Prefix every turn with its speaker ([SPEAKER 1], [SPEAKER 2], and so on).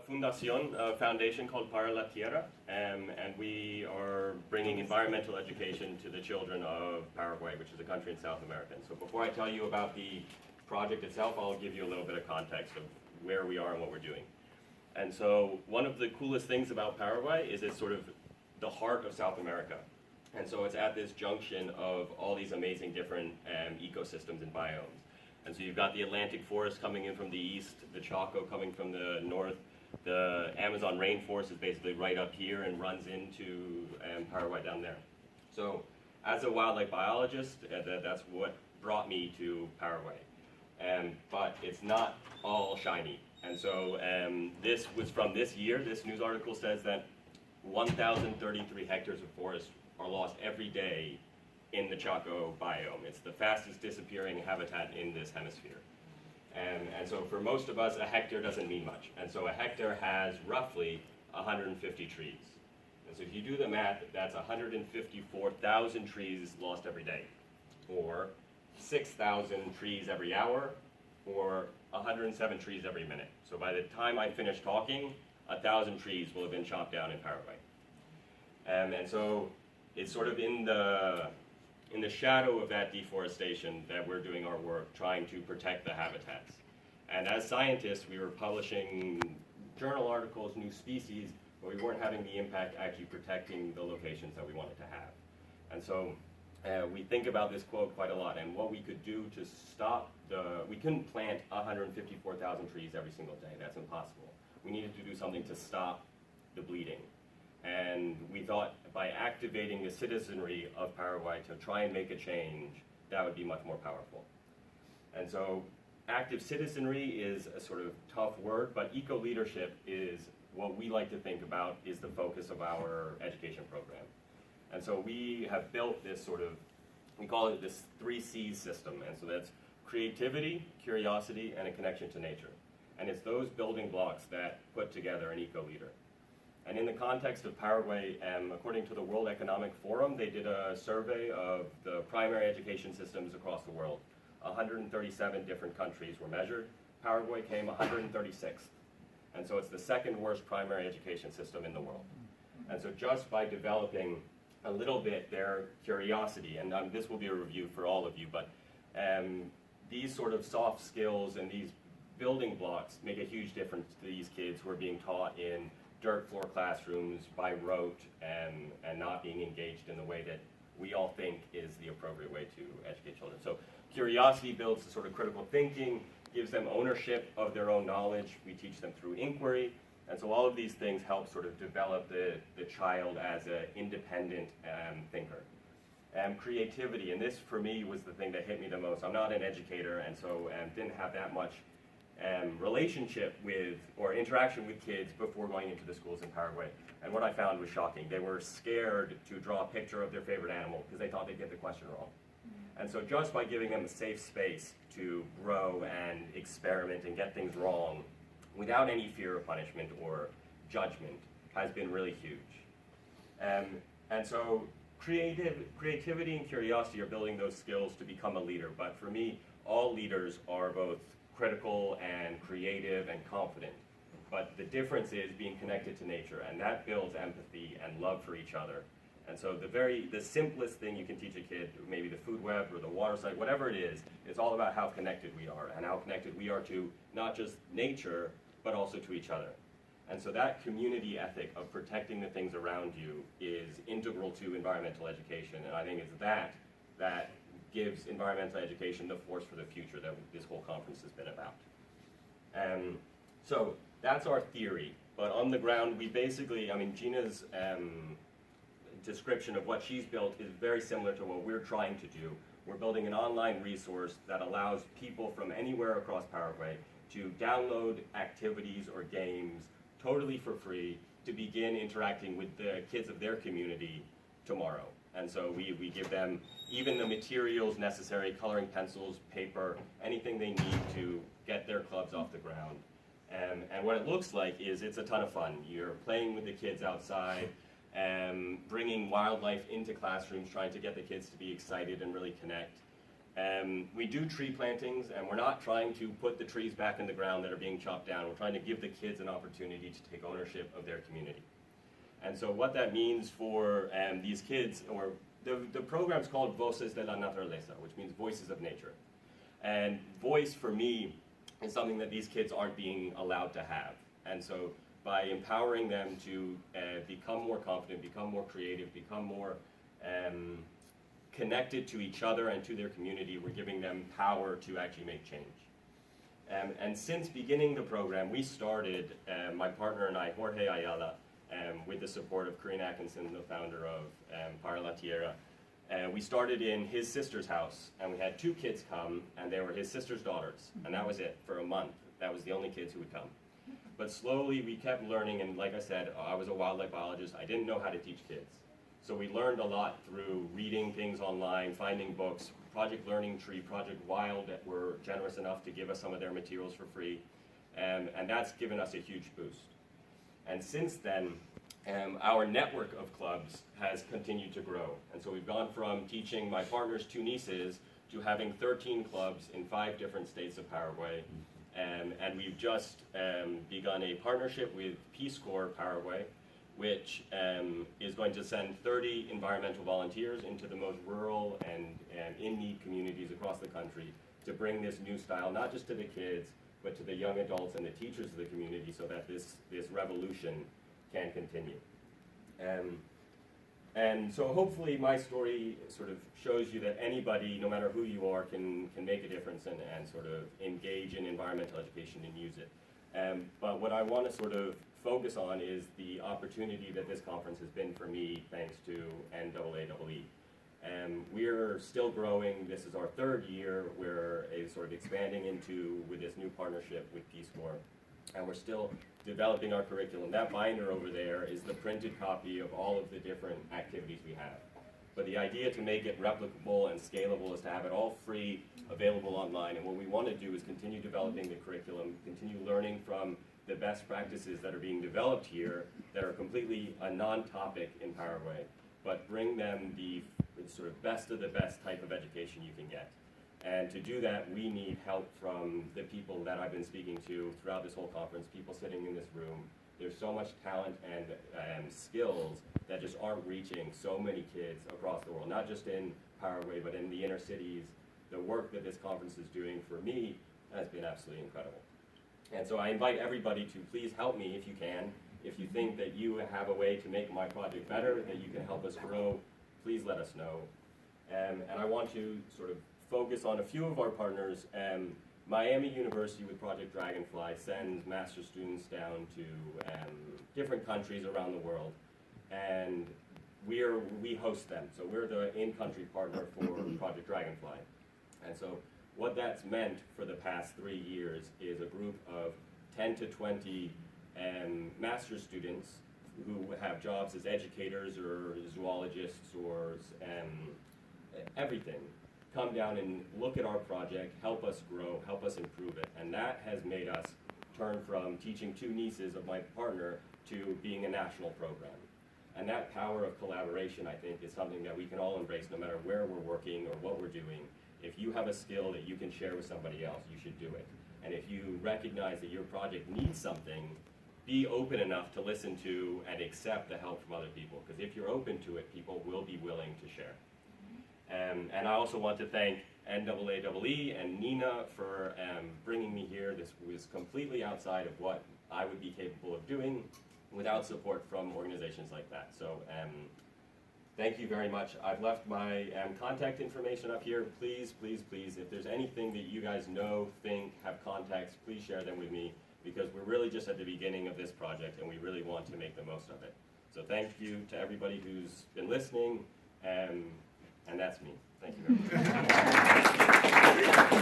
[SPEAKER 1] Fundación, a foundation called Para la Tierra, and we are bringing environmental education to the children of Paraguay, which is a country in South America. And so before I tell you about the project itself, I'll give you a little bit of context of where we are and what we're doing. And so one of the coolest things about Paraguay is it's sort of the heart of South America. And so it's at this junction of all these amazing different ecosystems and biomes. And so you've got the Atlantic forest coming in from the east, the Chaco coming from the north, the Amazon rainforest is basically right up here and runs into Paraguay down there. So as a wildlife biologist, that's what brought me to Paraguay. But it's not all shiny. And so this was from this year. This news article says that 1,033 hectares of forest are lost every day in the Chaco biome. It's the fastest disappearing habitat in this hemisphere. And so for most of us, a hectare doesn't mean much. And so a hectare has roughly 150 trees. And so if you do the math, that's 154,000 trees lost every day, or 6,000 trees every hour, or 107 trees every minute. So by the time I finish talking, 1,000 trees will have been chopped down in Paraguay. And so it's sort of in the shadow of that deforestation that we're doing our work, trying to protect the habitats. And as scientists, we were publishing journal articles, new species, but we weren't having the impact actually protecting the locations that we wanted to have. And so we think about this quote quite a lot, and what we could do to stop we couldn't plant 154,000 trees every single day. That's impossible. We needed to do something to stop the bleeding. And we thought by activating the citizenry of Paraguay to try and make a change, that would be much more powerful. And so active citizenry is a sort of tough word, but eco-leadership is what we like to think about is the focus of our education program. And so we have built this sort of, we call it this 3 C's system. And so that's creativity, curiosity, and a connection to nature. And it's those building blocks that put together an eco-leader. And in the context of Paraguay, according to the World Economic Forum, they did a survey of the primary education systems across the world. 137 different countries were measured. Paraguay came 136th. And so it's the second worst primary education system in the world. And so just by developing a little bit their curiosity, and this will be a review for all of you, but these sort of soft skills and these building blocks make a huge difference to these kids who are being taught in dirt floor classrooms by rote and not being engaged in the way that we all think is the appropriate way to educate children. So curiosity builds the sort of critical thinking, gives them ownership of their own knowledge. We teach them through inquiry. And so all of these things help sort of develop the child as an independent thinker. Creativity, and this for me was the thing that hit me the most. I'm not an educator, and so didn't have that much relationship with or interaction with kids before going into the schools in Paraguay. And what I found was shocking. They were scared to draw a picture of their favorite animal because they thought they'd get the question wrong. And so just by giving them a safe space to grow and experiment and get things wrong without any fear of punishment or judgment has been really huge. And so creativity and curiosity are building those skills to become a leader. But for me, all leaders are both critical and creative and confident. But the difference is being connected to nature, and that builds empathy and love for each other. And so the simplest thing you can teach a kid, maybe the food web or the water site, whatever it is, it's all about how connected we are and how connected we are to not just nature, but also to each other. And so that community ethic of protecting the things around you is integral to environmental education. And I think it's that gives environmental education the force for the future that this whole conference has been about. So that's our theory. But on the ground, we basically, Gina's description of what she's built is very similar to what we're trying to do. We're building an online resource that allows people from anywhere across Paraguay to download activities or games totally for free to begin interacting with the kids of their community tomorrow. And so we give them even the materials necessary, coloring pencils, paper, anything they need to get their clubs off the ground. And what it looks like is it's a ton of fun. You're playing with the kids outside, bringing wildlife into classrooms, trying to get the kids to be excited and really connect. We do tree plantings, and we're not trying to put the trees back in the ground that are being chopped down. We're trying to give the kids an opportunity to take ownership of their community. And so what that means for these kids, or the program's called Voces de la Naturaleza, which means voices of nature. And voice, for me, is something that these kids aren't being allowed to have. And so by empowering them to become more confident, become more creative, become more connected to each other and to their community, we're giving them power to actually make change. And since beginning the program, we started, my partner and I, Jorge Ayala, with the support of Corinne Atkinson, the founder of Para la Tierra. We started in his sister's house, and we had 2 kids come, and they were his sister's daughters, and that was it for a month. That was the only kids who would come. But slowly we kept learning, and like I said, I was a wildlife biologist. I didn't know how to teach kids. So we learned a lot through reading things online, finding books. Project Learning Tree, Project Wild that were generous enough to give us some of their materials for free, and that's given us a huge boost. And since then, our network of clubs has continued to grow. And so we've gone from teaching my partner's 2 nieces to having 13 clubs in 5 different states of Paraguay. And we've just begun a partnership with Peace Corps Paraguay, which is going to send 30 environmental volunteers into the most rural and in-need communities across the country to bring this new style, not just to the kids, but to the young adults and the teachers of the community, so that this revolution can continue. And so hopefully my story sort of shows you that anybody, no matter who you are, can make a difference and sort of engage in environmental education and use it. But what I want to sort of focus on is the opportunity that this conference has been for me, thanks to NAAE. We're still growing. This is our 3rd year. We're sort of expanding with this new partnership with Peace Corps. And we're still developing our curriculum. That binder over there is the printed copy of all of the different activities we have. But the idea to make it replicable and scalable is to have it all free, available online. And what we want to do is continue developing the curriculum, continue learning from the best practices that are being developed here that are completely a non-topic in Paraguay, but bring them the sort of best of the best type of education you can get. And to do that, we need help from the people that I've been speaking to throughout this whole conference, people sitting in this room. There's so much talent and skills that just aren't reaching so many kids across the world, not just in Paraguay, but in the inner cities. The work that this conference is doing for me has been absolutely incredible. And so I invite everybody to please help me if you can. If you think that you have a way to make my project better, that you can help us grow, please let us know. And I want to sort of focus on a few of our partners. Miami University with Project Dragonfly sends master students down to different countries around the world, and we host them. So we're the in-country partner for Project Dragonfly. And so what that's meant for the past 3 years is a group of 10 to 20 master's students who have jobs as educators or zoologists or everything, come down and look at our project, help us grow, help us improve it. And that has made us turn from teaching 2 nieces of my partner to being a national program. And that power of collaboration, I think, is something that we can all embrace no matter where we're working or what we're doing. If you have a skill that you can share with somebody else, you should do it. And if you recognize that your project needs something, be open enough to listen to and accept the help from other people. Because if you're open to it, people will be willing to share. And I also want to thank NAAE and Nina for bringing me here. This was completely outside of what I would be capable of doing without support from organizations like that. So thank you very much. I've left my contact information up here. Please, please, please, if there's anything that you guys know, think, have contacts, please share them with me, because we're really just at the beginning of this project and we really want to make the most of it. So thank you to everybody who's been listening, and that's me. Thank you very much.